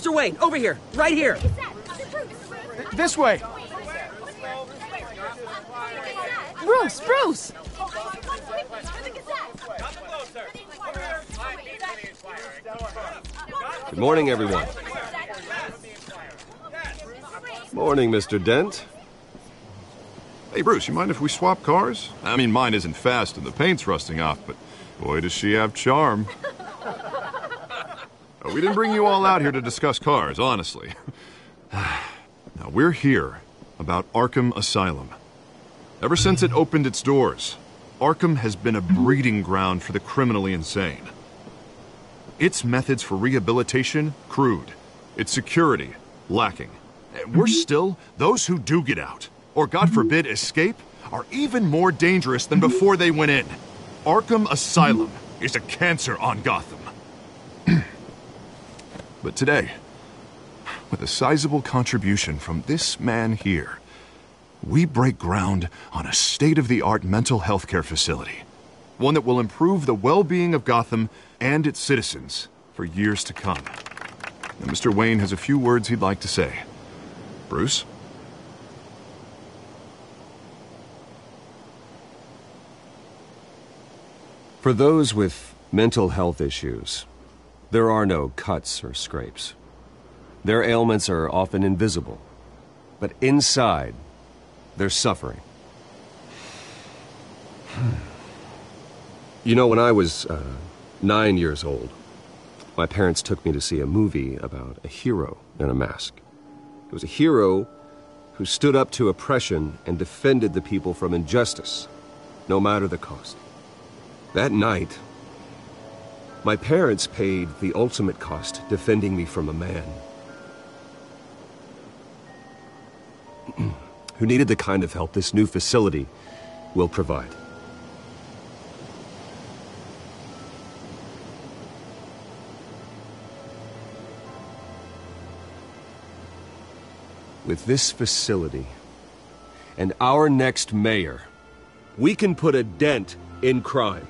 Mr. Wayne, over here, right here. This way. Bruce! Good morning, everyone. Morning, Mr. Dent. Hey, Bruce, you mind if we swap cars? I mean, mine isn't fast and the paint's rusting off, but boy, does she have charm. We didn't bring you all out here to discuss cars, honestly. Now, we're here about Arkham Asylum. Ever since it opened its doors, Arkham has been a breeding ground for the criminally insane. Its methods for rehabilitation, crude. Its security, lacking. And worse still, those who do get out, or God forbid escape, are even more dangerous than before they went in. Arkham Asylum is a cancer on Gotham. But today, with a sizable contribution from this man here, we break ground on a state-of-the-art mental health care facility. One that will improve the well-being of Gotham and its citizens for years to come. And Mr. Wayne has a few words he'd like to say. Bruce? For those with mental health issues, there are no cuts or scrapes. Their ailments are often invisible, but inside, they're suffering. You know, when I was 9 years old, my parents took me to see a movie about a hero in a mask. It was a hero who stood up to oppression and defended the people from injustice, no matter the cost. That night, my parents paid the ultimate cost defending me from a man who needed the kind of help this new facility will provide. With this facility and our next mayor, we can put a dent in crime.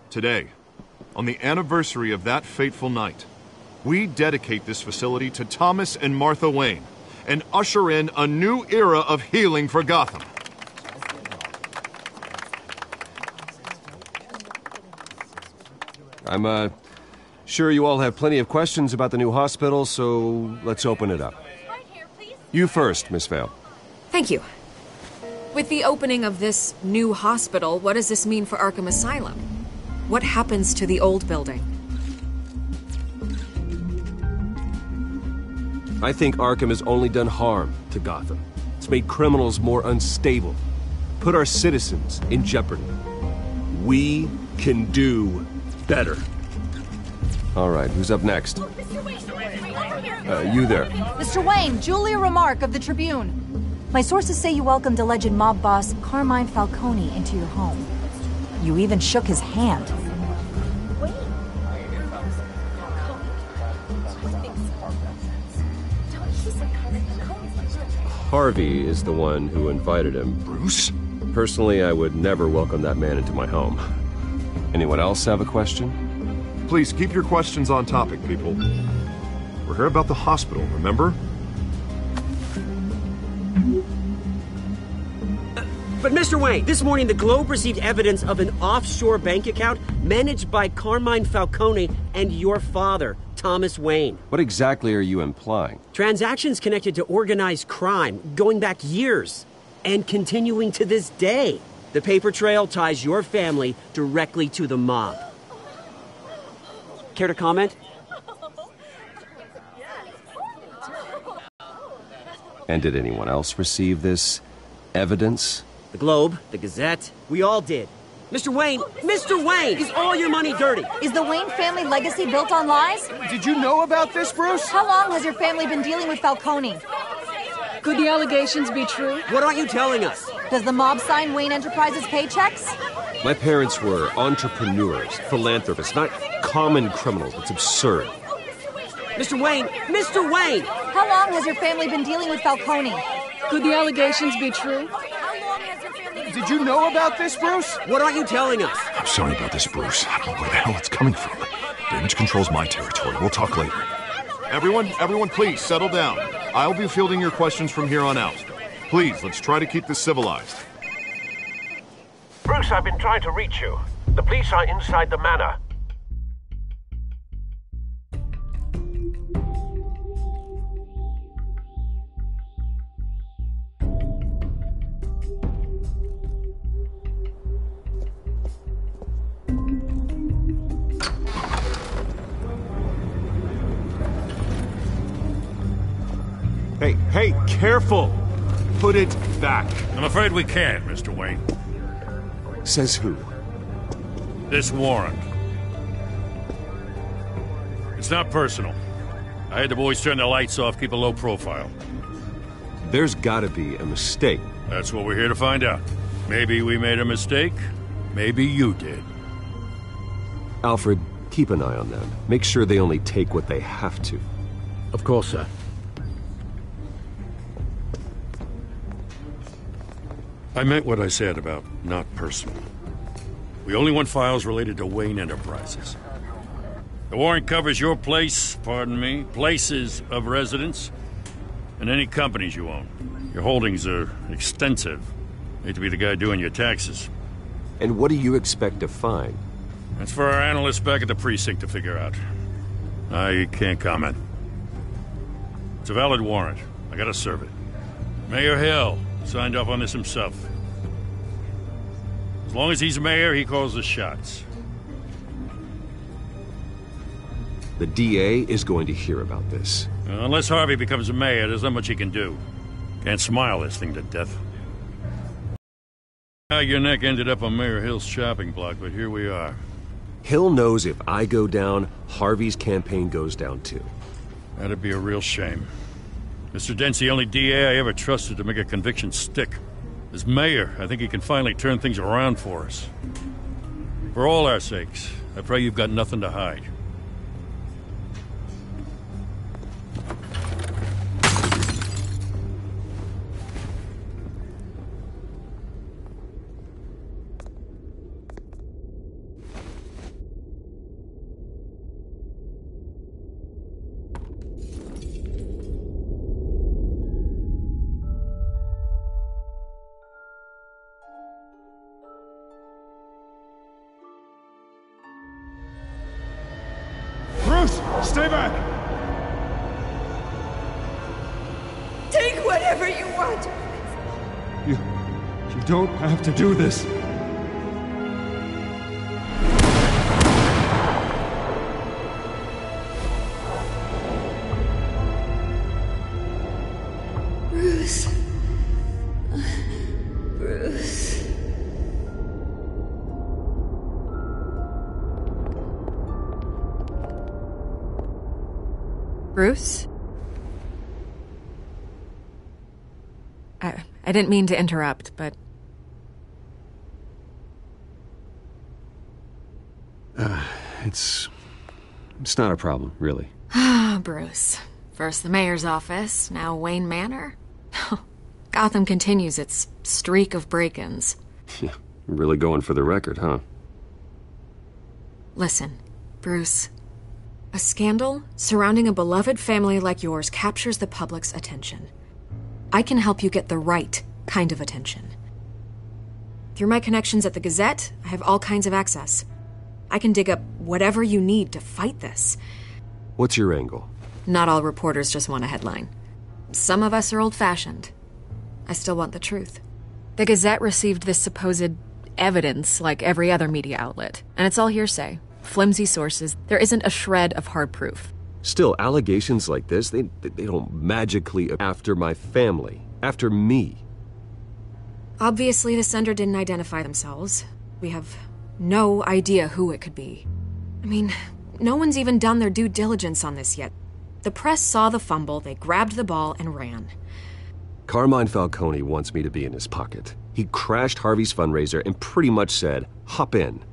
Today, on the anniversary of that fateful night, we dedicate this facility to Thomas and Martha Wayne and usher in a new era of healing for Gotham. I'm sure you all have plenty of questions about the new hospital, so let's open it up. You first, Miss Vale. Thank you. With the opening of this new hospital, what does this mean for Arkham Asylum? What happens to the old building? I think Arkham has only done harm to Gotham. It's made criminals more unstable, put our citizens in jeopardy. We can do better. All right, who's up next? You there. Mr. Wayne, Julia Remark of the Tribune. My sources say you welcomed alleged mob boss Carmine Falcone into your home. You even shook his hand. Harvey is the one who invited him. Bruce? Personally, I would never welcome that man into my home. Anyone else have a question? Please keep your questions on topic, people. We're here about the hospital, remember? But Mr. Wayne, this morning the Globe received evidence of an offshore bank account managed by Carmine Falcone and your father, Thomas Wayne. What exactly are you implying? Transactions connected to organized crime going back years and continuing to this day. The paper trail ties your family directly to the mob. Care to comment? And did anyone else receive this evidence? The Globe, the Gazette, we all did. Mr. Wayne, is all your money dirty? Is the Wayne family legacy built on lies? Did you know about this, Bruce? How long has your family been dealing with Falcone? Could the allegations be true? What aren't you telling us? Does the mob sign Wayne Enterprises paychecks? My parents were entrepreneurs, philanthropists, not common criminals. It's absurd. Mr. Wayne! How long has your family been dealing with Falcone? Could the allegations be true? Did you know about this, Bruce? What aren't you telling us? I'm sorry about this, Bruce. I don't know where the hell it's coming from. Damage control's my territory. We'll talk later. Everyone, please, settle down. I'll be fielding your questions from here on out. Please, let's try to keep this civilized. Bruce, I've been trying to reach you. The police are inside the manor. Hey, careful! Put it back. I'm afraid we can't, Mr. Wayne. Says who? This warrant. It's not personal. I had the boys turn the lights off, keep a low profile. There's gotta be a mistake. That's what we're here to find out. Maybe we made a mistake. Maybe you did. Alfred, keep an eye on them. Make sure they only take what they have to. Of course, sir. I meant what I said about not personal. We only want files related to Wayne Enterprises. The warrant covers your place, pardon me, places of residence, and any companies you own. Your holdings are extensive. Hate to be the guy doing your taxes. And what do you expect to find? That's for our analysts back at the precinct to figure out. I can't comment. It's a valid warrant. I gotta serve it. Mayor Hill signed off on this himself. As long as he's mayor, he calls the shots. The DA is going to hear about this. Unless Harvey becomes a mayor, there's not much he can do. Can't smile this thing to death. Your neck ended up on Mayor Hill's shopping block, but here we are. Hill knows if I go down, Harvey's campaign goes down too. That'd be a real shame. Mr. Dent's the only DA I ever trusted to make a conviction stick. As mayor, I think he can finally turn things around for us. For all our sakes, I pray you've got nothing to hide. Stay back! Take whatever you want. You don't have to do this. Bruce. Bruce. Bruce? I didn't mean to interrupt, but... It's not a problem, really. Ah, Bruce. First the mayor's office, now Wayne Manor. Gotham continues its streak of break-ins. Yeah, really going for the record, huh? Listen, Bruce. A scandal surrounding a beloved family like yours captures the public's attention. I can help you get the right kind of attention. Through my connections at the Gazette, I have all kinds of access. I can dig up whatever you need to fight this. What's your angle? Not all reporters just want a headline. Some of us are old-fashioned. I still want the truth. The Gazette received this supposed evidence like every other media outlet, and it's all hearsay. Flimsy sources. There isn't a shred of hard proof. Still, allegations like this, they don't magically after my family, after me. Obviously, the sender didn't identify themselves. We have no idea who it could be. I mean, no one's even done their due diligence on this yet. The press saw the fumble, they grabbed the ball and ran. Carmine Falcone wants me to be in his pocket. He crashed Harvey's fundraiser and pretty much said, hop in.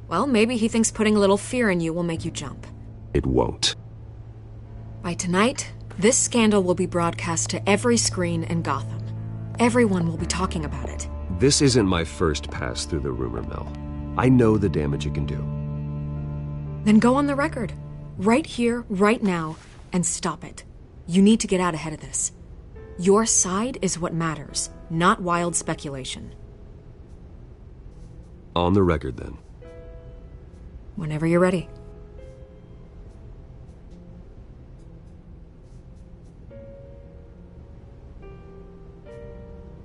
Well, maybe he thinks putting a little fear in you will make you jump. It won't. By tonight, this scandal will be broadcast to every screen in Gotham. Everyone will be talking about it. This isn't my first pass through the rumor mill. I know the damage it can do. Then go on the record. Right here, right now, and stop it. You need to get out ahead of this. Your side is what matters, not wild speculation. On the record, then. Whenever you're ready.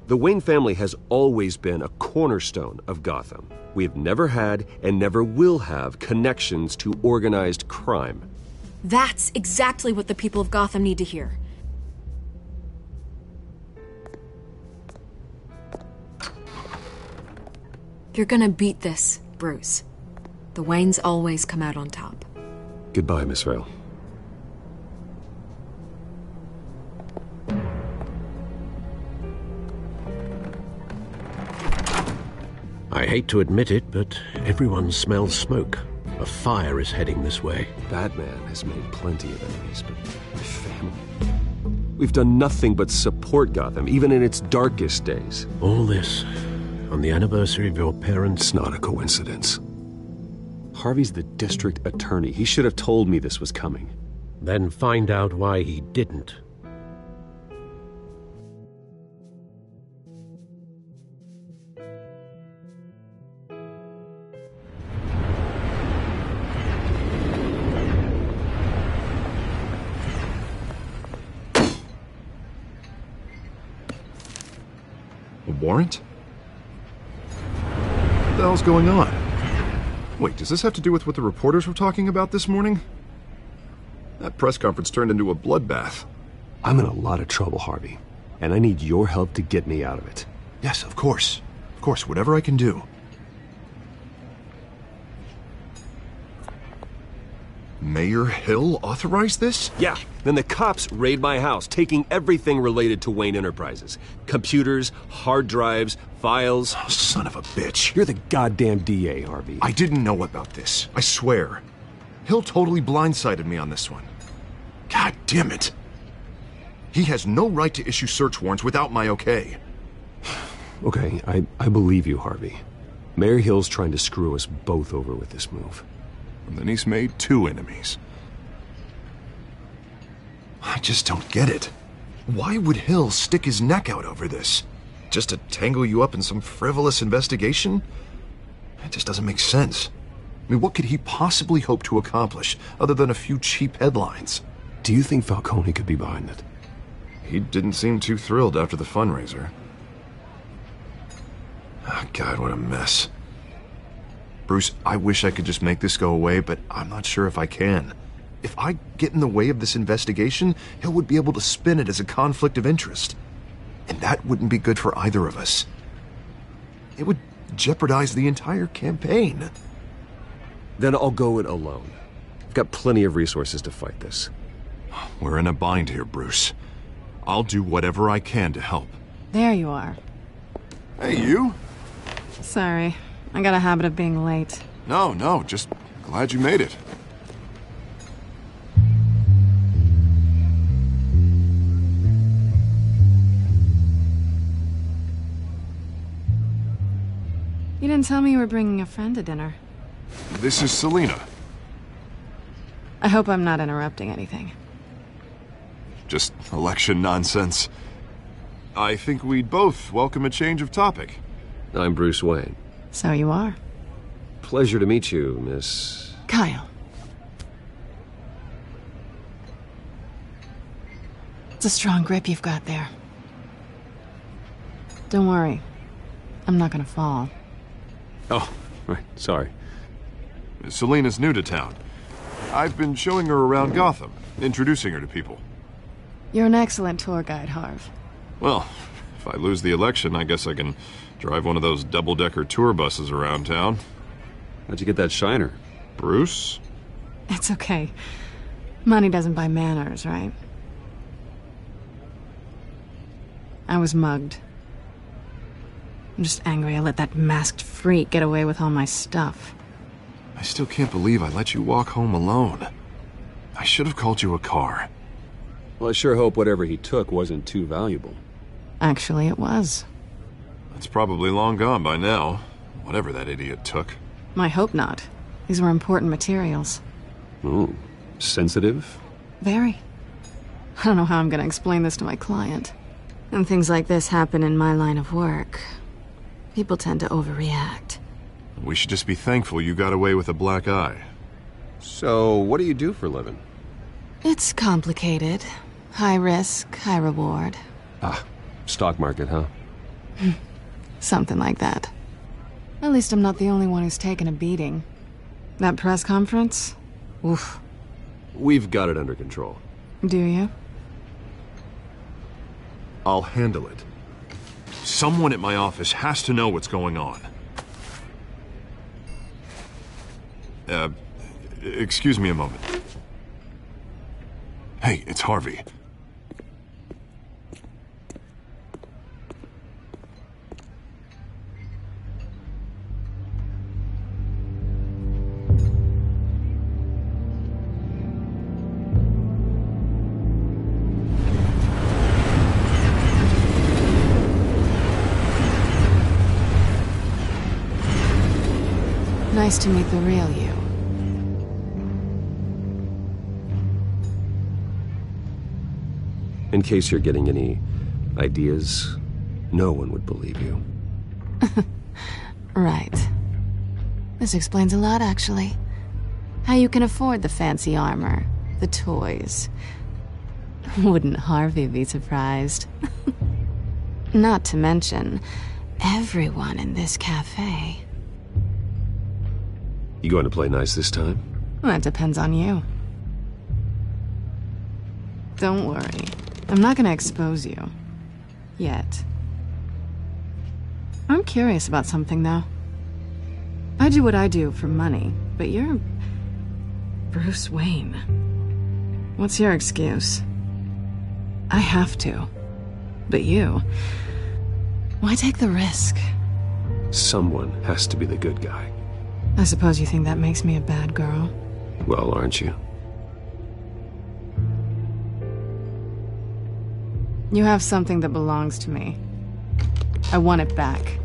The Wayne family has always been a cornerstone of Gotham. We have never had and never will have connections to organized crime. That's exactly what the people of Gotham need to hear. You're gonna beat this, Bruce. The Waynes always come out on top. Goodbye, Miss Vale. I hate to admit it, but everyone smells smoke. A fire is heading this way. Batman has made plenty of enemies, but my family... We've done nothing but support Gotham, even in its darkest days. All this on the anniversary of your parents'... It's not a coincidence. Harvey's the district attorney. He should have told me this was coming. Then find out why he didn't. Warrant? What the hell's going on? Wait, does this have to do with what the reporters were talking about this morning? That press conference turned into a bloodbath. I'm in a lot of trouble, Harvey, and I need your help to get me out of it. Yes, of course. Of course, whatever I can do. Mayor Hill authorized this? Yeah, then the cops raid my house, taking everything related to Wayne Enterprises. Computers, hard drives, files. Oh, son of a bitch. You're the goddamn DA, Harvey. I didn't know about this. I swear. Hill totally blindsided me on this one. God damn it. He has no right to issue search warrants without my okay. Okay, I believe you, Harvey. Mayor Hill's trying to screw us both over with this move. And then he's made 2 enemies. I just don't get it. Why would Hill stick his neck out over this? Just to tangle you up in some frivolous investigation? It just doesn't make sense. I mean, what could he possibly hope to accomplish other than a few cheap headlines? Do you think Falcone could be behind it? He didn't seem too thrilled after the fundraiser. Oh, God, what a mess. Bruce, I wish I could just make this go away, but I'm not sure if I can. If I get in the way of this investigation, Hill would be able to spin it as a conflict of interest. And that wouldn't be good for either of us. It would jeopardize the entire campaign. Then I'll go it alone. I've got plenty of resources to fight this. We're in a bind here, Bruce. I'll do whatever I can to help. There you are. Hey, you? Sorry. I got a habit of being late. No, just glad you made it. You didn't tell me you were bringing a friend to dinner. This is Selina. I hope I'm not interrupting anything. Just election nonsense. I think we'd both welcome a change of topic. I'm Bruce Wayne. So you are. Pleasure to meet you, Miss... Kyle. It's a strong grip you've got there. Don't worry. I'm not gonna fall. Oh, right, sorry. Selina's new to town. I've been showing her around Gotham, introducing her to people. You're an excellent tour guide, Harv. Well, if I lose the election, I guess I can drive one of those double-decker tour buses around town. How'd you get that shiner? Bruce? It's okay. Money doesn't buy manners, right? I was mugged. I'm just angry I let that masked freak get away with all my stuff. I still can't believe I let you walk home alone. I should have called you a car. Well, I sure hope whatever he took wasn't too valuable. Actually, it was. It's probably long gone by now, whatever that idiot took. I hope not. These were important materials. Ooh, sensitive? Very. I don't know how I'm gonna explain this to my client. When things like this happen in my line of work, people tend to overreact. We should just be thankful you got away with a black eye. So, what do you do for a living? It's complicated. High risk, high reward. Ah, stock market, huh? Something like that. At least I'm not the only one who's taken a beating. That press conference? Oof. We've got it under control. Do you? I'll handle it. Someone at my office has to know what's going on. Excuse me a moment. Hey, it's Harvey. Nice to meet the real you. In case you're getting any ideas, no one would believe you. Right. This explains a lot, actually. How you can afford the fancy armor, the toys. Wouldn't Harvey be surprised? Not to mention, everyone in this cafe. You going to play nice this time? Well, that depends on you. Don't worry. I'm not gonna expose you. Yet. I'm curious about something, though. I do what I do for money, but you're... Bruce Wayne. What's your excuse? I have to. But you... Why take the risk? Someone has to be the good guy. I suppose you think that makes me a bad girl? Well, aren't you? You have something that belongs to me. I want it back.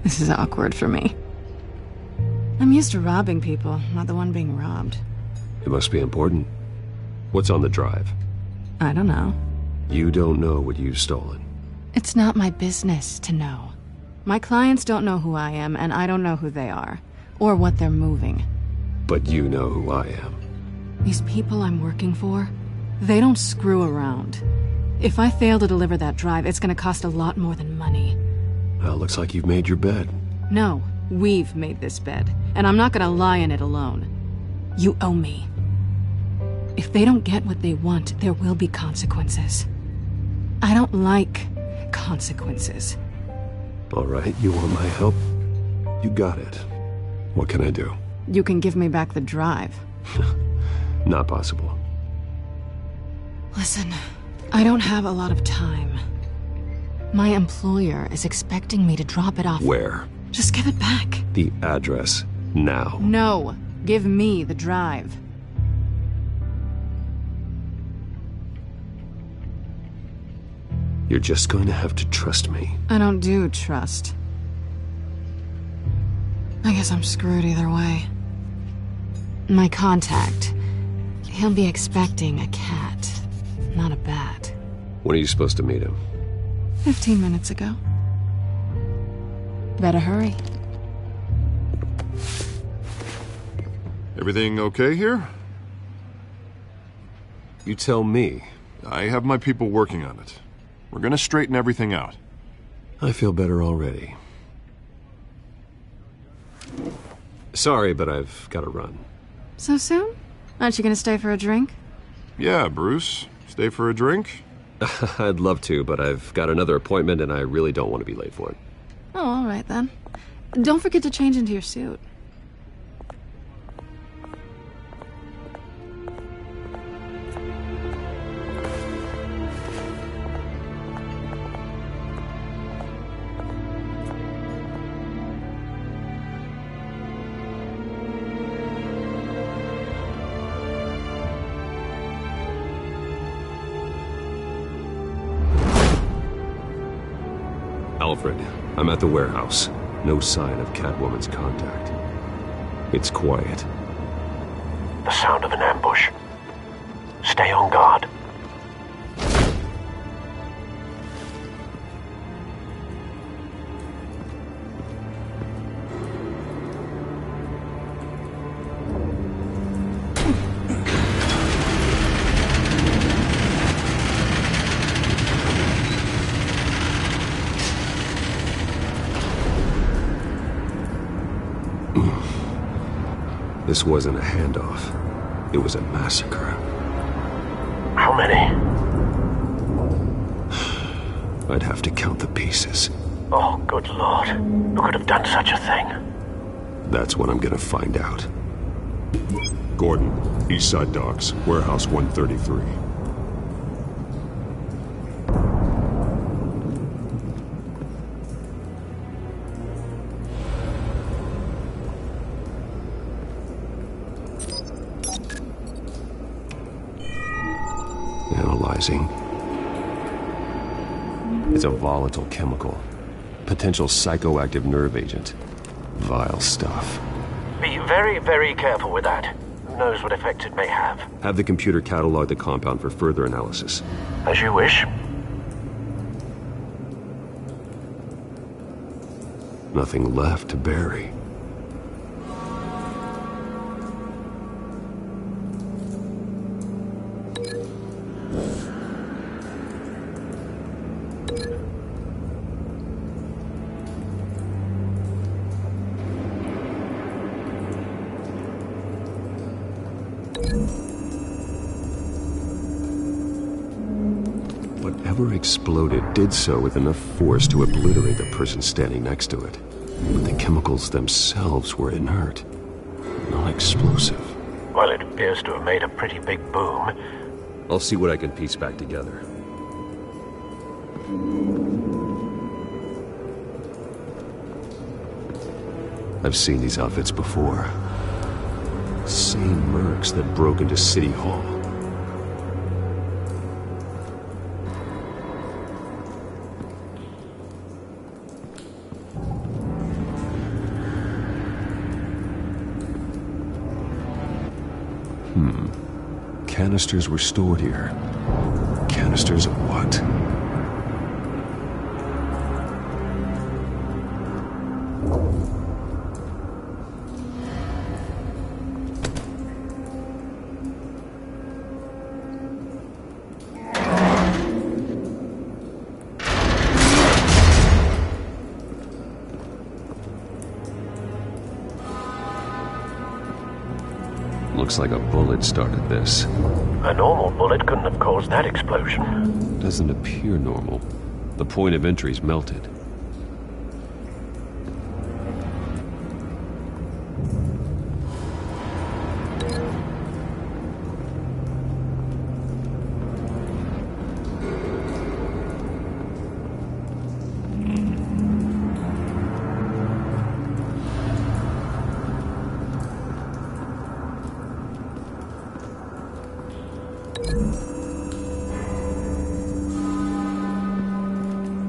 This is awkward for me. I'm used to robbing people, not the one being robbed. It must be important. What's on the drive? I don't know. You don't know what you've stolen. It's not my business to know. My clients don't know who I am, and I don't know who they are, or what they're moving. But you know who I am. These people I'm working for, they don't screw around. If I fail to deliver that drive, it's gonna cost a lot more than money. Well, looks like you've made your bed. No, we've made this bed, and I'm not gonna lie in it alone. You owe me. If they don't get what they want, there will be consequences. I don't like consequences. All right, you want my help? You got it. What can I do? You can give me back the drive. Not possible. Listen, I don't have a lot of time. My employer is expecting me to drop it off. Where? Just give it back. The address, now. No, give me the drive. You're just going to have to trust me. I don't do trust. I guess I'm screwed either way. My contact, he'll be expecting a cat, not a bat. When are you supposed to meet him? 15 minutes ago. Better hurry. Everything okay here? You tell me. I have my people working on it. We're gonna straighten everything out. I feel better already. Sorry, but I've got to run. So soon? Aren't you gonna stay for a drink? Yeah, Bruce. Stay for a drink? I'd love to, but I've got another appointment and I really don't want to be late for it. Oh, all right then. Don't forget to change into your suit. Alfred, I'm at the warehouse. No sign of Catwoman's contact. It's quiet. The sound of an ambush. Stay on guard. This wasn't a handoff. It was a massacre. How many? I'd have to count the pieces. Oh, good lord. Who could have done such a thing? That's what I'm gonna find out. Gordon, Eastside Docks, Warehouse 133. Analyzing. It's a volatile chemical. Potential psychoactive nerve agent. Vile stuff. Be very, very careful with that. Who knows what effect it may have. Have the computer catalog the compound for further analysis. As you wish. Nothing left to bury. Whatever exploded did so with enough force to obliterate the person standing next to it. But the chemicals themselves were inert, not explosive. Well, it appears to have made a pretty big boom. I'll see what I can piece back together. I've seen these outfits before. Same mercs that broke into City Hall. Canisters were stored here. Canisters of what? Looks like a bullet started this. A normal bullet couldn't have caused that explosion. Doesn't appear normal. The point of entry's melted.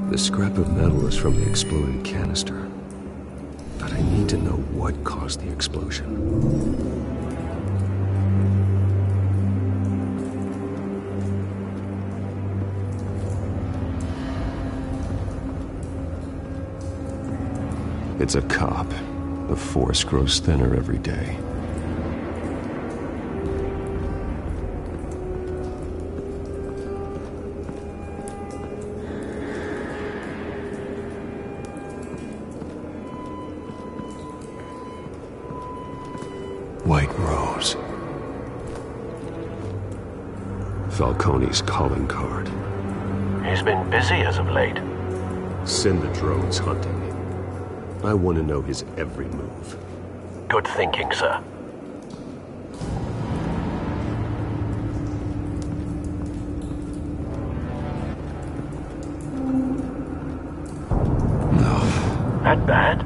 The scrap of metal is from the exploded canister. But I need to know what caused the explosion. It's a cop. The force grows thinner every day. White Rose. Falcone's calling card. He's been busy as of late. Send the drones hunting. I want to know his every move. Good thinking, sir. No. That bad?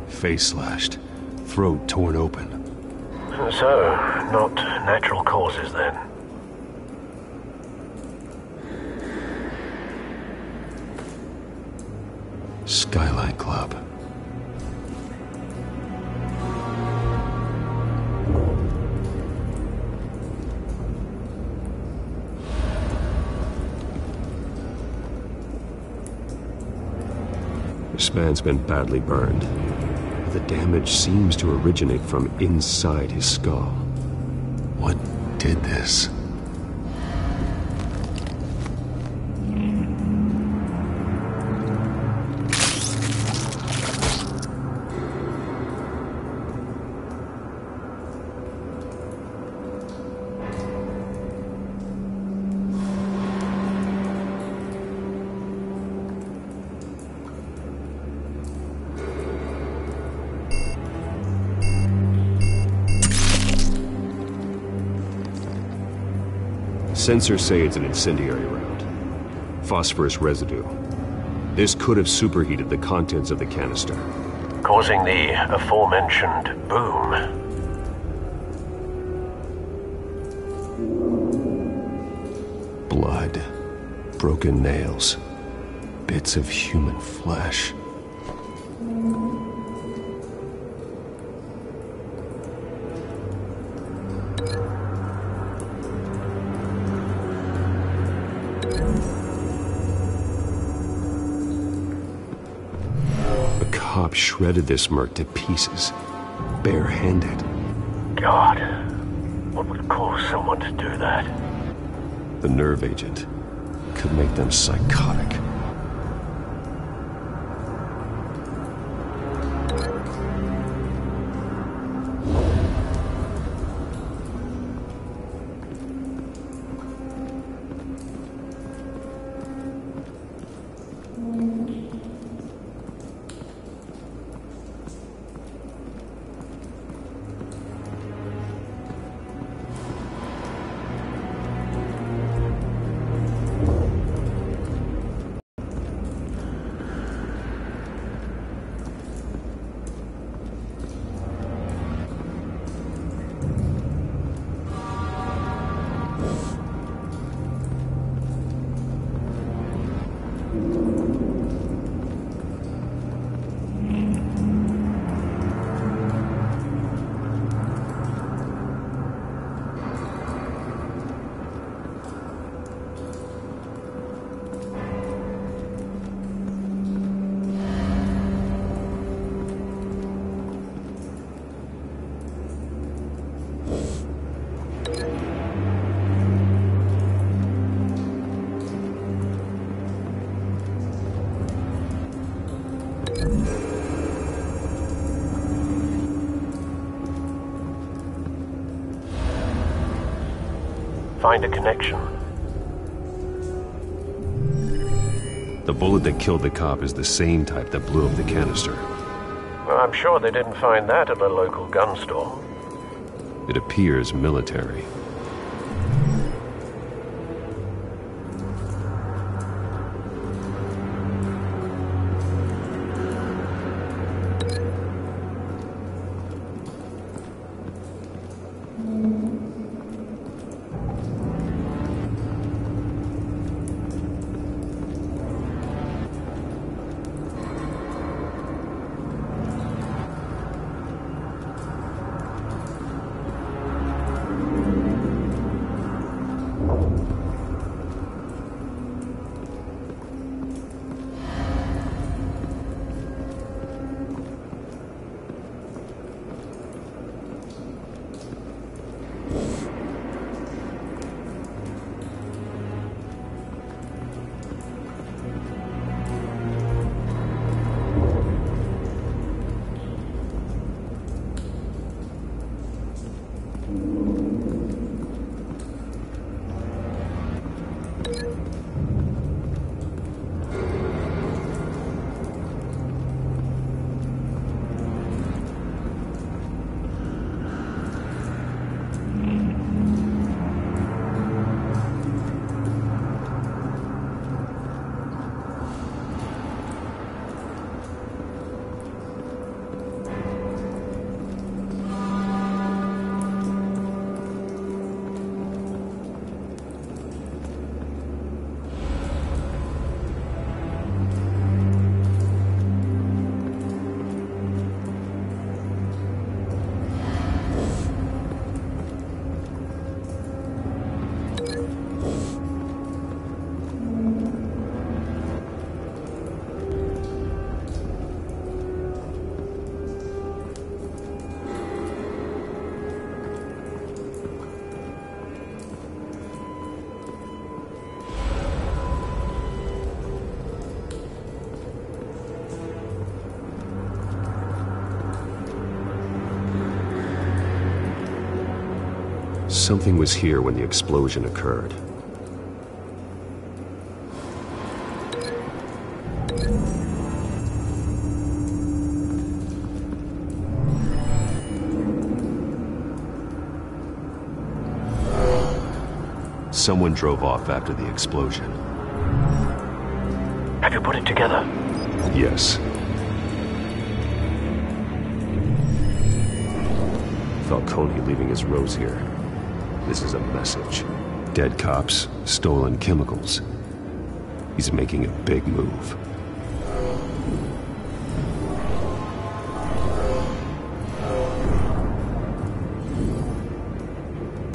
Face slashed, throat torn open. So, not natural causes then. Skyline Club. This man's been badly burned. The damage seems to originate from inside his skull. What did this? Sensors say it's an incendiary round. Phosphorus residue. This could have superheated the contents of the canister, causing the aforementioned boom. Blood, broken nails, bits of human flesh. Cop shredded this merc to pieces, barehanded. God, what would cause someone to do that? The nerve agent could make them psychotic. Find a connection. The bullet that killed the cop is the same type that blew up the canister. Well, I'm sure they didn't find that at a local gun store. It appears military. Something was here when the explosion occurred. Someone drove off after the explosion. Have you put it together? Yes. Falcone leaving his rose here. This is a message. Dead cops, stolen chemicals. He's making a big move.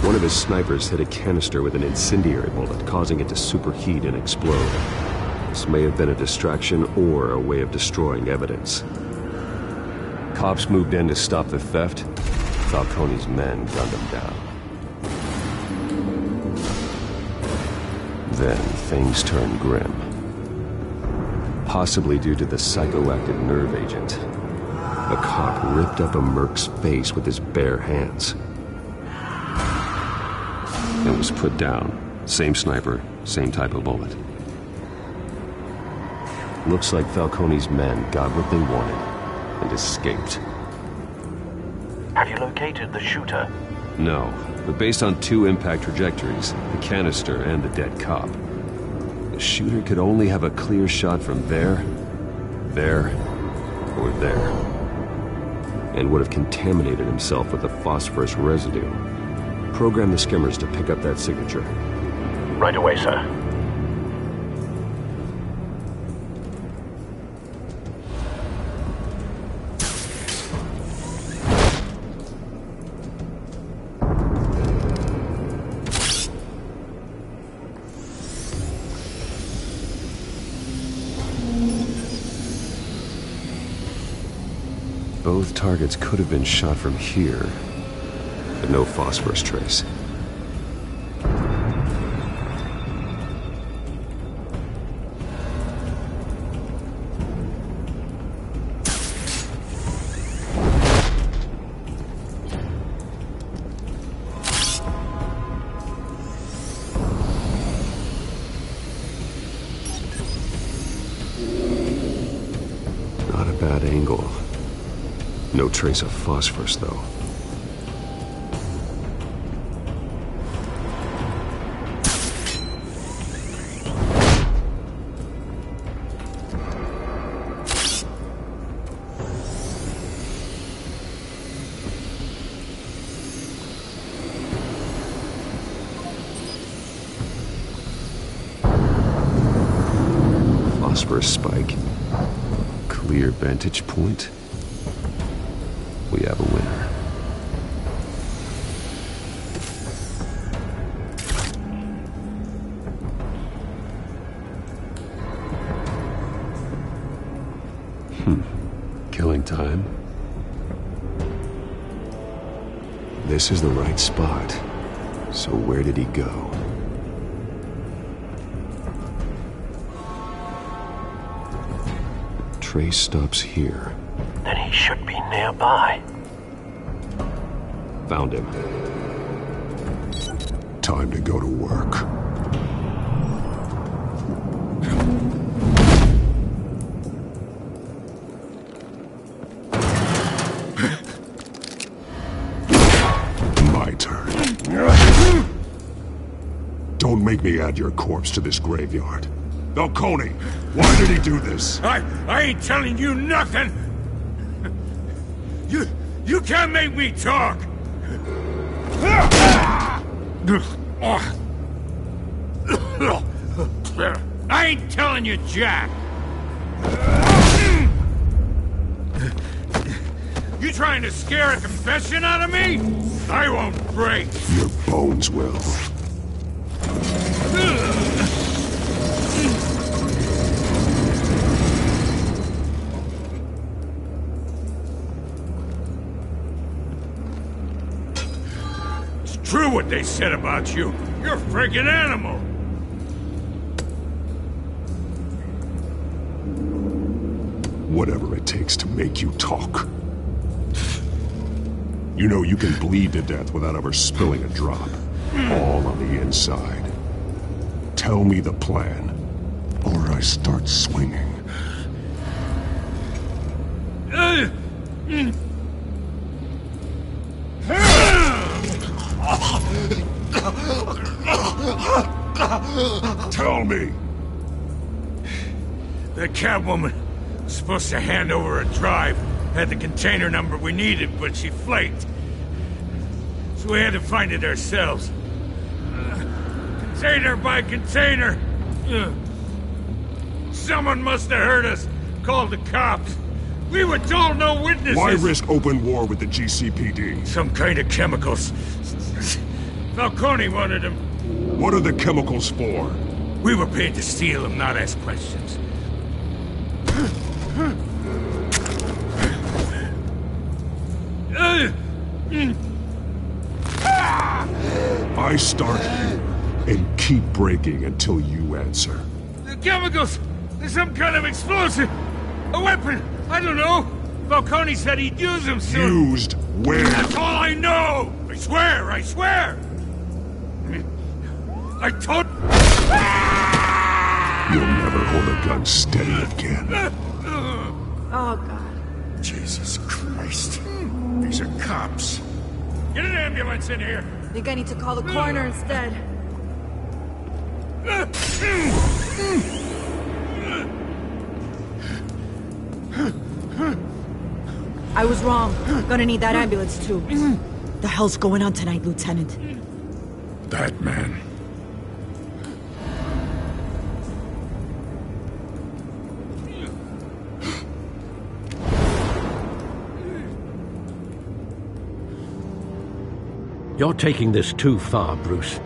One of his snipers hit a canister with an incendiary bullet, causing it to superheat and explode. This may have been a distraction or a way of destroying evidence. Cops moved in to stop the theft. Falcone's men gunned him down. Then things turned grim. Possibly due to the psychoactive nerve agent. A cop ripped up a merc's face with his bare hands. And was put down. Same sniper, same type of bullet. Looks like Falcone's men got what they wanted and escaped. Have you located the shooter? No, but based on 2 impact trajectories, the canister and the dead cop, the shooter could only have a clear shot from there, or there, and would have contaminated himself with the phosphorus residue. Program the skimmers to pick up that signature. Right away, sir. Both targets could have been shot from here, but no phosphorus trace. Not a bad angle. No trace of phosphorus, though. Phosphorus spike. Clear vantage point. We have a winner. Killing time. This is the right spot. So where did he go? Trace stops here. Then he should be nearby. Found him. Time to go to work. My turn. Don't make me add your corpse to this graveyard. Falcone, why did he do this? I ain't telling you nothing! You can't make me talk! I ain't telling you jack! You trying to scare a confession out of me? I won't break! Your bones will. True what they said about you. You're a friggin' animal. Whatever it takes to make you talk. You know you can bleed to death without ever spilling a drop. All on the inside. Tell me the plan, or I start swinging. Tell me. The Catwoman was supposed to hand over a drive. Had the container number we needed, but she flaked. So we had to find it ourselves. Container by container. Someone must have heard us. Called the cops. We were told no witnesses. Why risk open war with the GCPD? Some kind of chemicals. Falcone wanted them. What are the chemicals for? We were paid to steal them, not ask questions. I start here and keep breaking until you answer. The chemicals! There's some kind of explosive! A weapon! I don't know! Falcone said he'd use them soon. Used where? That's all I know! I swear! I swear! I told... You'll never hold a gun steady again. Oh, God. Jesus Christ. These are cops. Get an ambulance in here! I think I need to call the coroner instead. I was wrong. Gonna need that ambulance, too. The hell's going on tonight, Lieutenant? Batman. You're taking this too far, Bruce.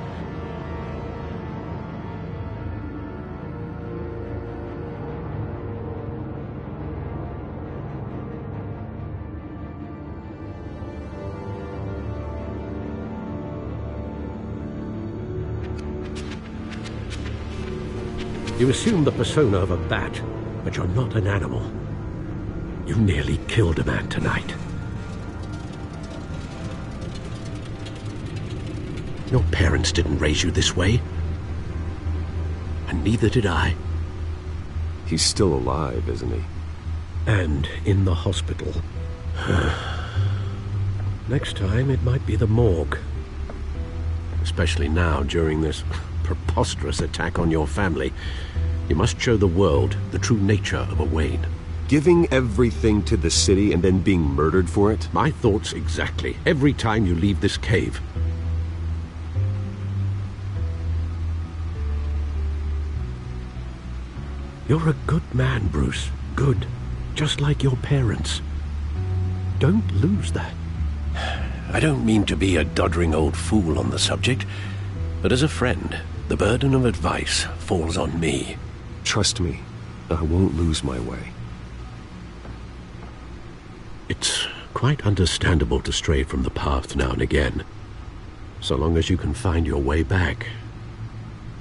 You assume the persona of a bat, but you're not an animal. You nearly killed a man tonight. Your parents didn't raise you this way. And neither did I. He's still alive, isn't he? And in the hospital. Next time, it might be the morgue. Especially now, during this preposterous attack on your family. You must show the world the true nature of a Wayne. Giving everything to the city and then being murdered for it? My thoughts exactly. Every time you leave this cave. You're a good man, Bruce. Good. Just like your parents. Don't lose that. I don't mean to be a doddering old fool on the subject, but as a friend, the burden of advice falls on me. Trust me, I won't lose my way. It's quite understandable to stray from the path now and again, so long as you can find your way back.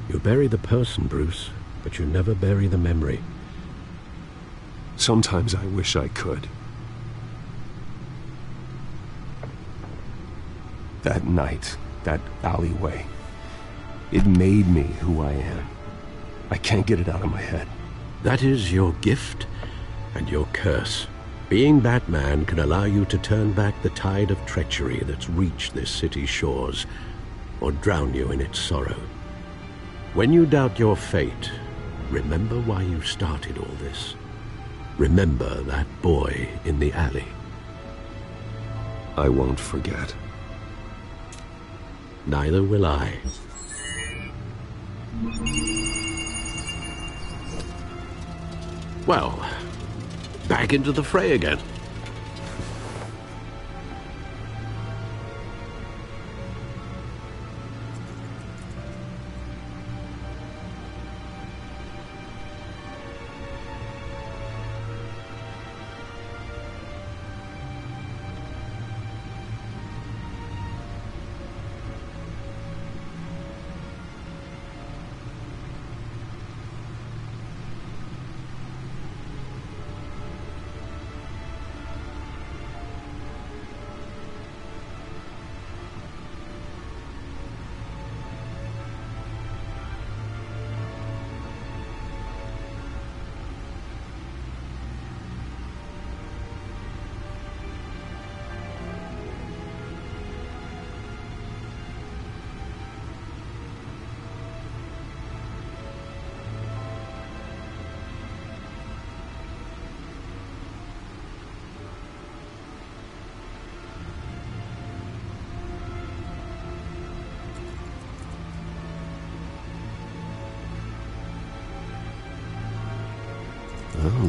You bury the person, Bruce, but you never bury the memory. Sometimes I wish I could. That night, that alleyway, it made me who I am. I can't get it out of my head. That is your gift and your curse. Being Batman can allow you to turn back the tide of treachery that's reached this city's shores, or drown you in its sorrow. When you doubt your fate, remember why you started all this. Remember that boy in the alley. I won't forget. Neither will I. Well, back into the fray again.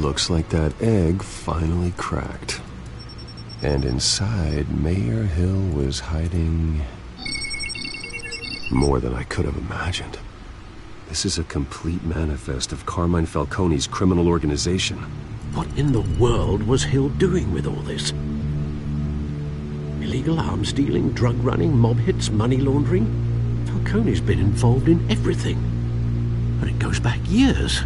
Looks like that egg finally cracked. And inside, Mayor Hill was hiding more than I could have imagined. This is a complete manifest of Carmine Falcone's criminal organization. What in the world was Hill doing with all this? Illegal arms dealing, drug running, mob hits, money laundering? Falcone's been involved in everything. And it goes back years.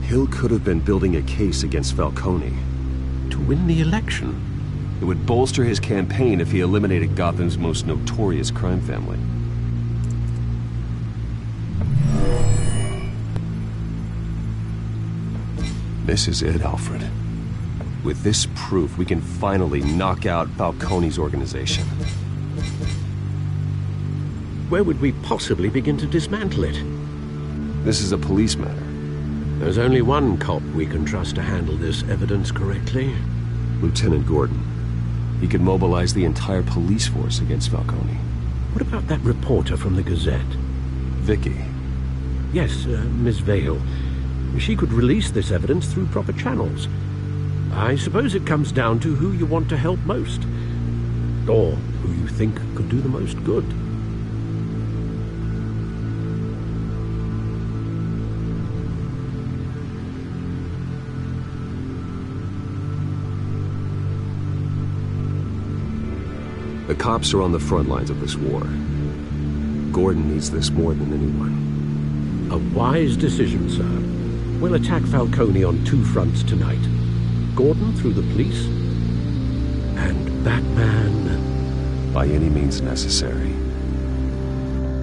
Hill could have been building a case against Falcone. To win the election? It would bolster his campaign if he eliminated Gotham's most notorious crime family. This is it, Alfred. With this proof, we can finally knock out Falcone's organization. Where would we possibly begin to dismantle it? This is a police matter. There's only one cop we can trust to handle this evidence correctly. Lieutenant Gordon. He could mobilize the entire police force against Falcone. What about that reporter from the Gazette? Vicky. Yes, Miss Vale. She could release this evidence through proper channels. I suppose it comes down to who you want to help most. Or who you think could do the most good. The cops are on the front lines of this war. Gordon needs this more than anyone. A wise decision, sir. We'll attack Falcone on two fronts tonight. Gordon through the police, and Batman by any means necessary.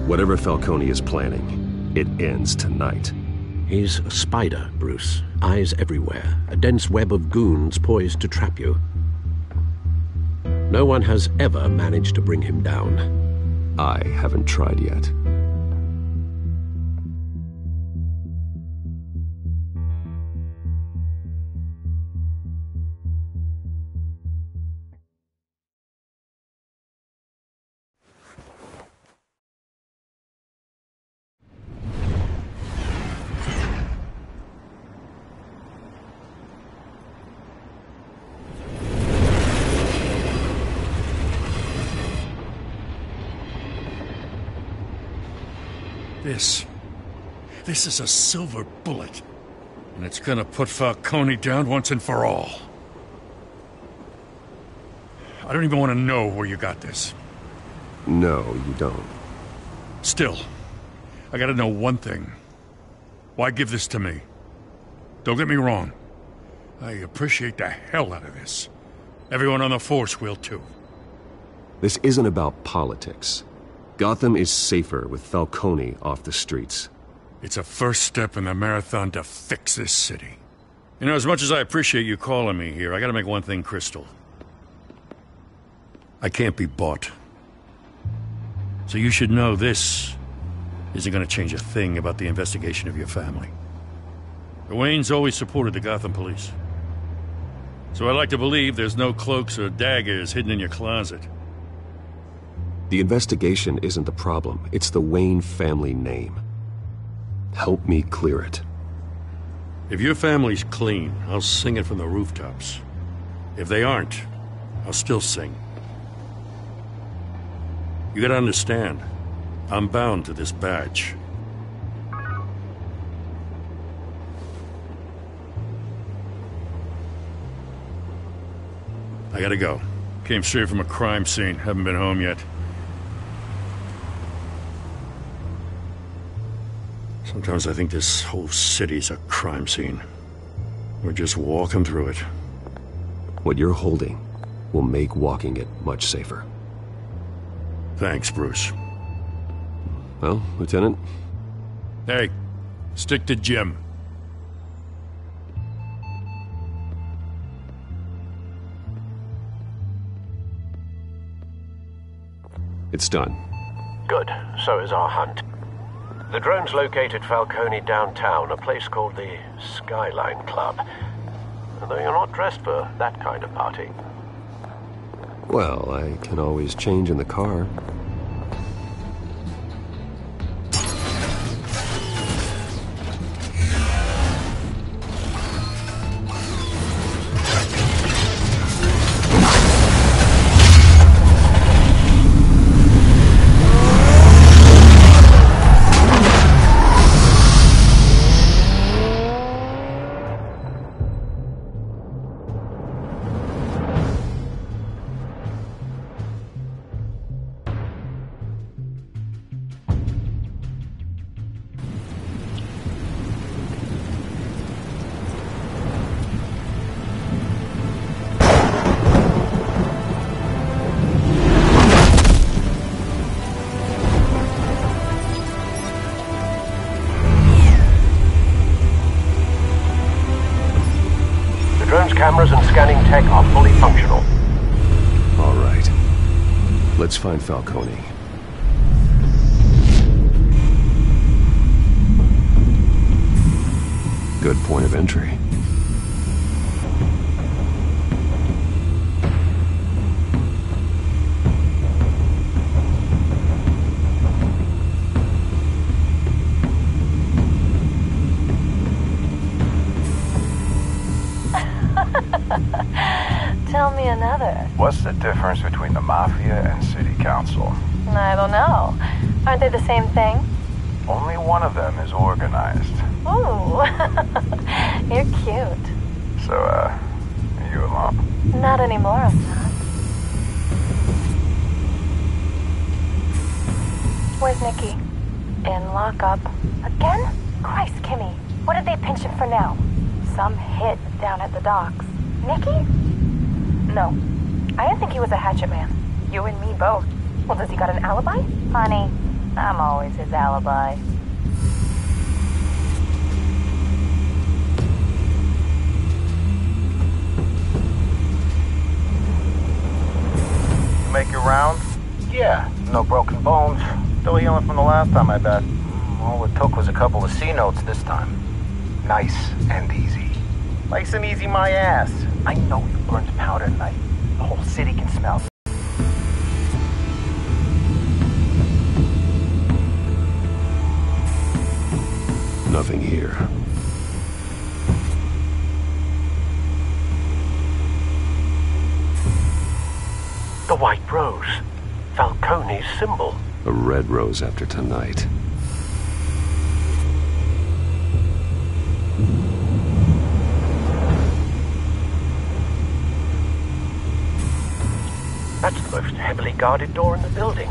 Whatever Falcone is planning, it ends tonight. He's a spider, Bruce. Eyes everywhere. A dense web of goons poised to trap you. No one has ever managed to bring him down. I haven't tried yet. This is a silver bullet. And it's gonna put Falcone down once and for all. I don't even want to know where you got this. No, you don't. Still, I gotta know one thing. Why give this to me? Don't get me wrong. I appreciate the hell out of this. Everyone on the force will too. This isn't about politics. Gotham is safer with Falcone off the streets. It's a first step in the marathon to fix this city. You know, as much as I appreciate you calling me here, I gotta make one thing crystal. I can't be bought. So you should know this isn't gonna change a thing about the investigation of your family. The Waynes always supported the Gotham police. So I like to believe there's no cloaks or daggers hidden in your closet. The investigation isn't the problem. It's the Wayne family name. Help me clear it. If your family's clean, I'll sing it from the rooftops. If they aren't, I'll still sing. You gotta understand, I'm bound to this badge. I gotta go. Came straight from a crime scene. Haven't been home yet. Sometimes I think this whole city's a crime scene. We're just walking through it. What you're holding will make walking it much safer. Thanks, Bruce. Well, Lieutenant? Hey, stick to Jim. It's done. Good. So is our hunt. The drones located Falcone downtown, a place called the Skyline Club. Though you're not dressed for that kind of party. Well, I can always change in the car. drone's cameras and scanning tech are fully functional. All right. Let's find Falcone. Good point of entry. Tell me another. What's the difference between the Mafia and City Council? I don't know. Aren't they the same thing? Only one of them is organized. Ooh, you're cute. So, are you alone? Not anymore, I'm not. Where's Nikki? In lockup. Again? Christ, Kimmy. What did they pinch him for now? Some hit down at the docks. Nikki? No. I didn't think he was a hatchet man. You and me both. Well, does he got an alibi? Honey, I'm always his alibi. You make your rounds? Yeah, no broken bones. Still healing from the last time, I bet. All it took was a couple of C notes this time. Nice and easy. Nice and easy my ass. I know you burned powder tonight. The whole city can smell it. Nothing here. The white rose. Falcone's symbol. A red rose after tonight. That's the most heavily guarded door in the building.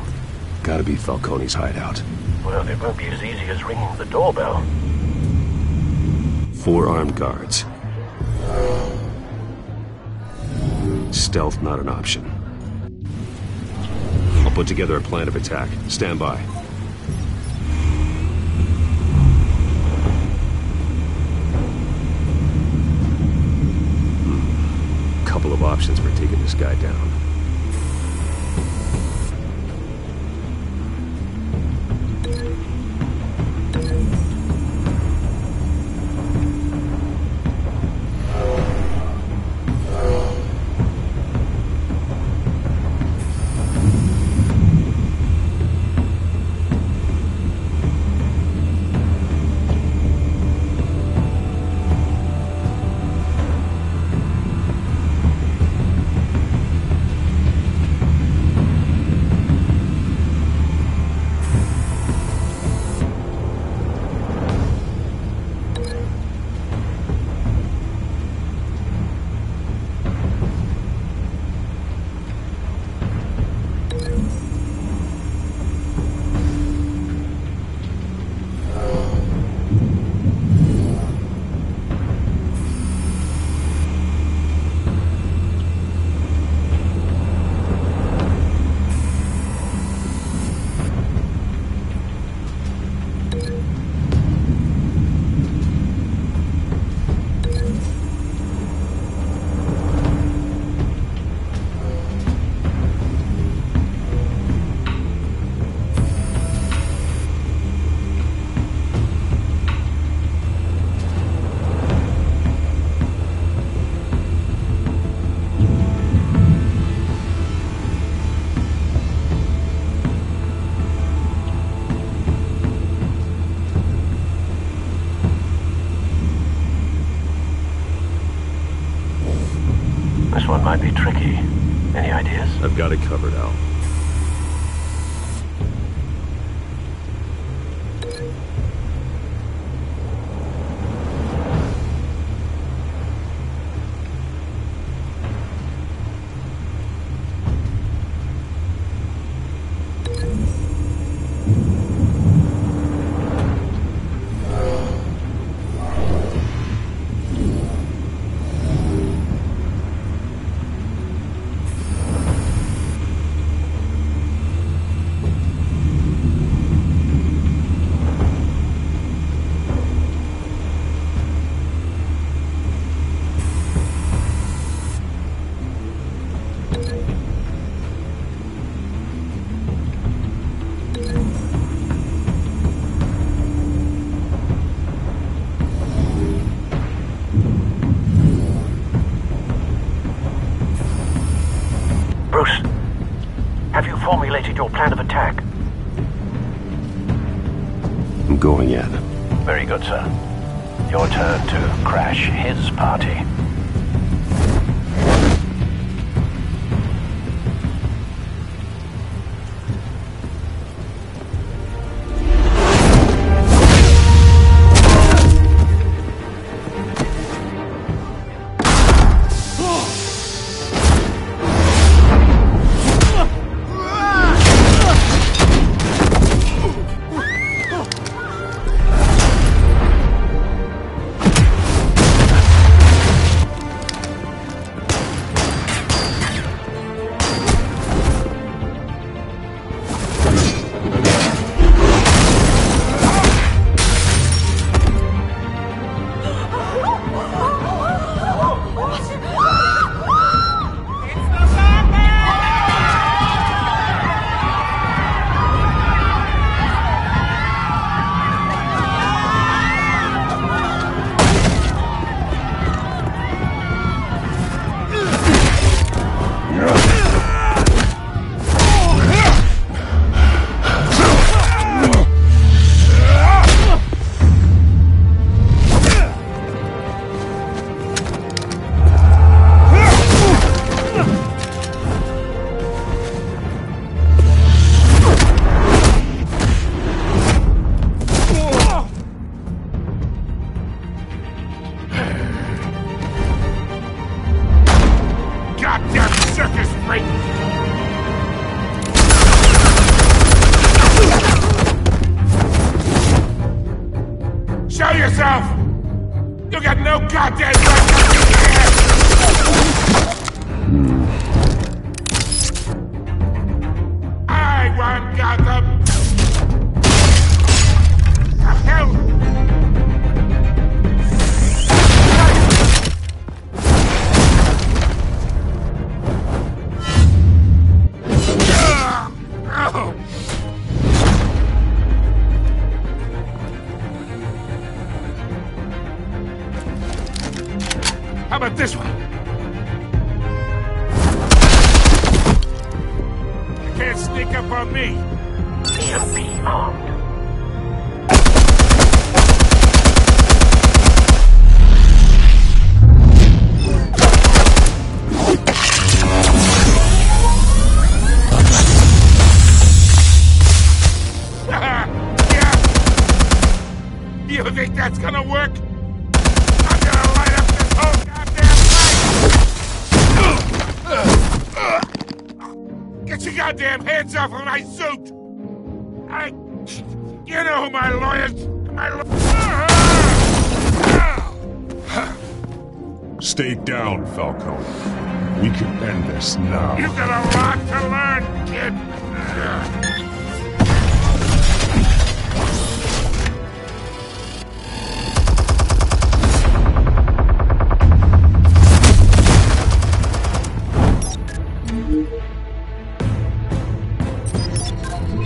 Gotta be Falcone's hideout. Well, it won't be as easy as ringing the doorbell. 4 armed guards. Stealth not an option. I'll put together a plan of attack. Stand by. Couple of options for taking this guy down. This one might be tricky. Any ideas? I've got it covered, Al. execute your plan of attack? I'm going in. Very good, sir. Your turn to crash his party. Show yourself! You got no goddamn right to be here! I want Gotham! The hell? How about this one? You can't sneak up on me. EMP armed. Yeah. You think that's gonna work? I'm gonna light up this whole goddamn place! Get your goddamn hands off of my suit! You know who my lawyers... Stay down, Falcone. We can end this now. You got a lot to learn, kid!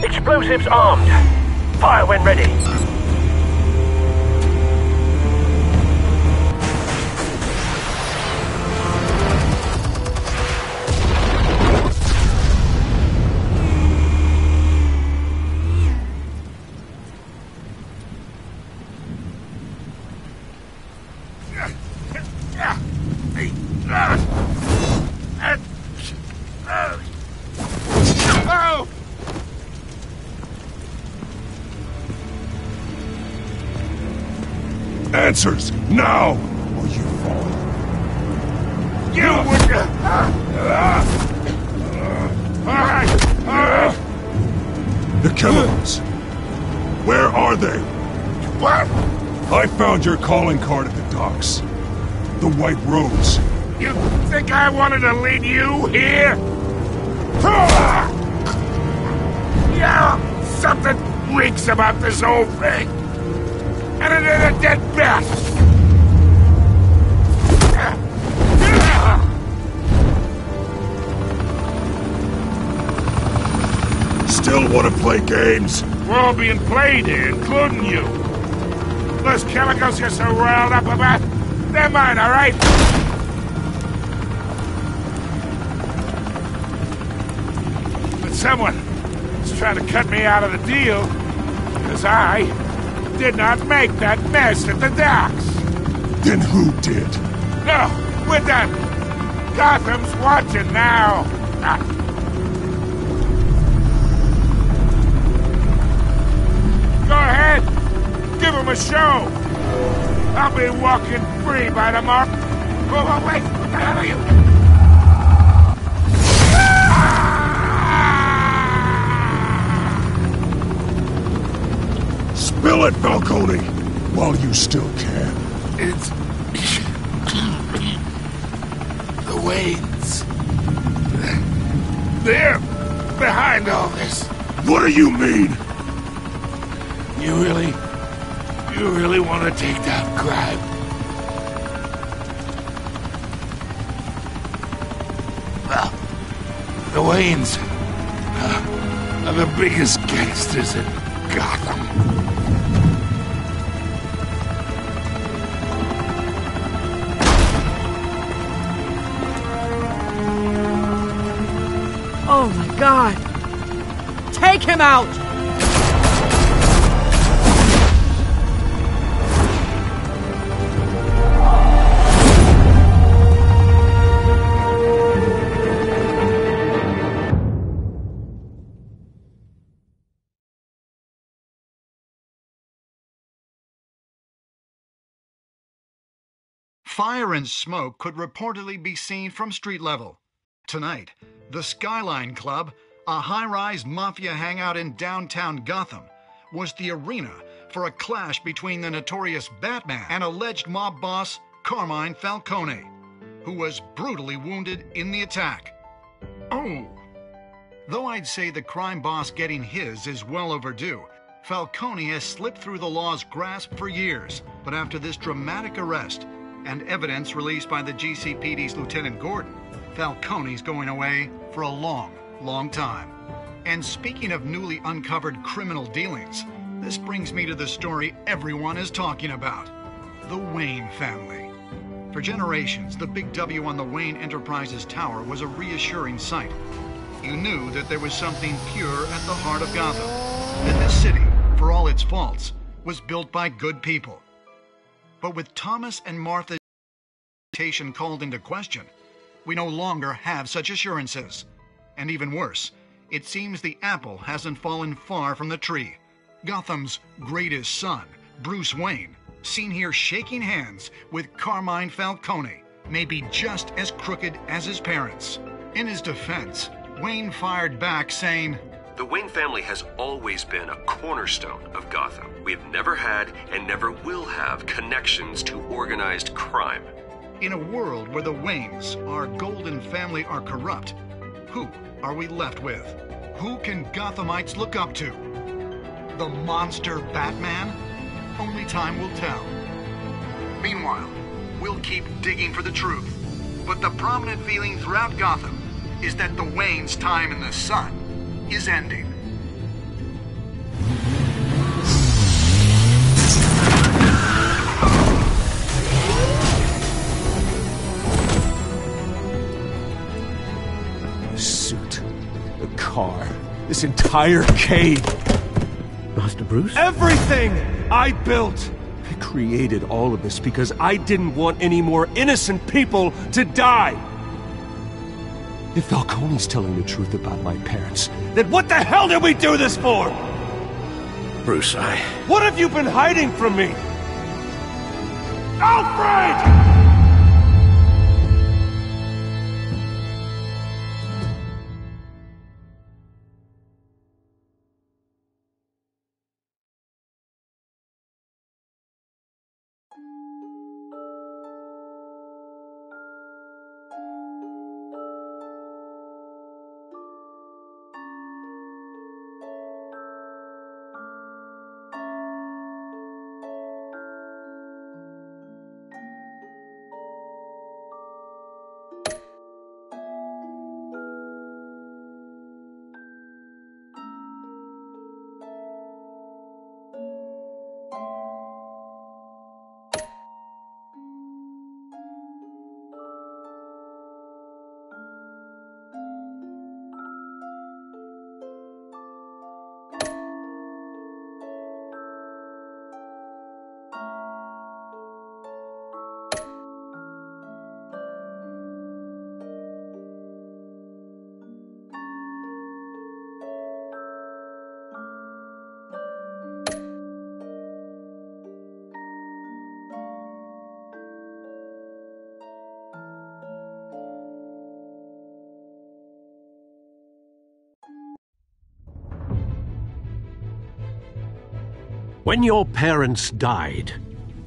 Explosives armed. Fire when ready. Oh! Answers, now! Or you fall. You would... Alright! The chemicals. Where are they? What? I found your calling card at the docks. The White Rose. You think I wanted to lead you here? Yeah, something reeks about this whole thing. And it is a dead bat. Still want to play games? We're all being played here, including you. Those chemicals you're so riled up about, they're mine, all right? But trying to cut me out of the deal, because I did not make that mess at the docks. Then who did? No, we're done. Gotham's watching now. Go ahead. Give him a show. I'll be walking free by tomorrow. Oh, wait. What the hell are you? Spill it, Falcone, while you still can. It's... the Waynes. They're behind all this. What do you mean? You really want to take down crime? Well, the Waynes are the biggest gangsters in Gotham. Oh my God! Take him out! Fire and smoke could reportedly be seen from street level. Tonight, the Skyline Club, a high-rise mafia hangout in downtown Gotham, was the arena for a clash between the notorious Batman and alleged mob boss Carmine Falcone, who was brutally wounded in the attack. Oh! Though I'd say the crime boss getting his is well overdue, Falcone has slipped through the law's grasp for years, but after this dramatic arrest and evidence released by the GCPD's Lieutenant Gordon, Falcone's going away for a long, long time. And speaking of newly uncovered criminal dealings, this brings me to the story everyone is talking about: the Wayne family. For generations, the big W on the Wayne Enterprises Tower was a reassuring sight. You knew that there was something pure at the heart of Gotham, that this city, for all its faults, was built by good people. But with Thomas and Martha's reputation called into question, we no longer have such assurances. And even worse, it seems the apple hasn't fallen far from the tree. Gotham's greatest son, Bruce Wayne, seen here shaking hands with Carmine Falcone, may be just as crooked as his parents. In his defense, Wayne fired back saying, "The Wayne family has always been a cornerstone of Gotham. We have never had and never will have connections to organized crime." In a world where the Waynes, our golden family, are corrupt, who are we left with? Who can Gothamites look up to? The monster Batman? Only time will tell. Meanwhile, we'll keep digging for the truth. But the prominent feeling throughout Gotham is that the Waynes' time in the sun is ending. The suit, the car, this entire cave. Master Bruce? Everything I built! I created all of this because I didn't want any more innocent people to die! If Falcone's telling the truth about my parents, then what the hell did we do this for? Bruce, What have you been hiding from me? Alfred! When your parents died,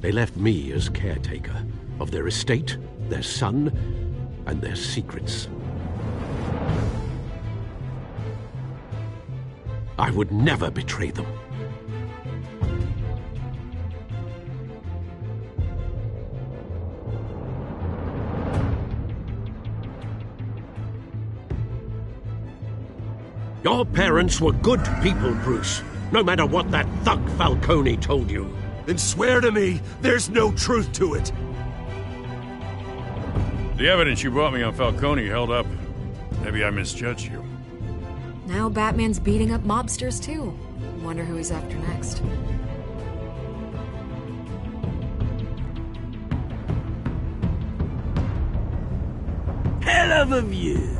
they left me as caretaker of their estate, their son, and their secrets. I would never betray them. Your parents were good people, Bruce. No matter what that thug Falcone told you. Then swear to me there's no truth to it. The evidence you brought me on Falcone held up. Maybe I misjudged you. Now Batman's beating up mobsters, too. Wonder who he's after next. Hell of a view.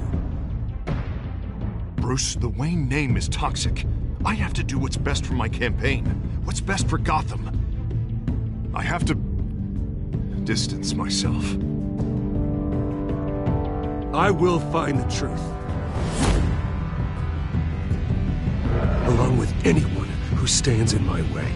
Bruce, the Wayne name is toxic. I have to do what's best for my campaign. What's best for Gotham. I have to distance myself. I will find the truth. Along with anyone who stands in my way.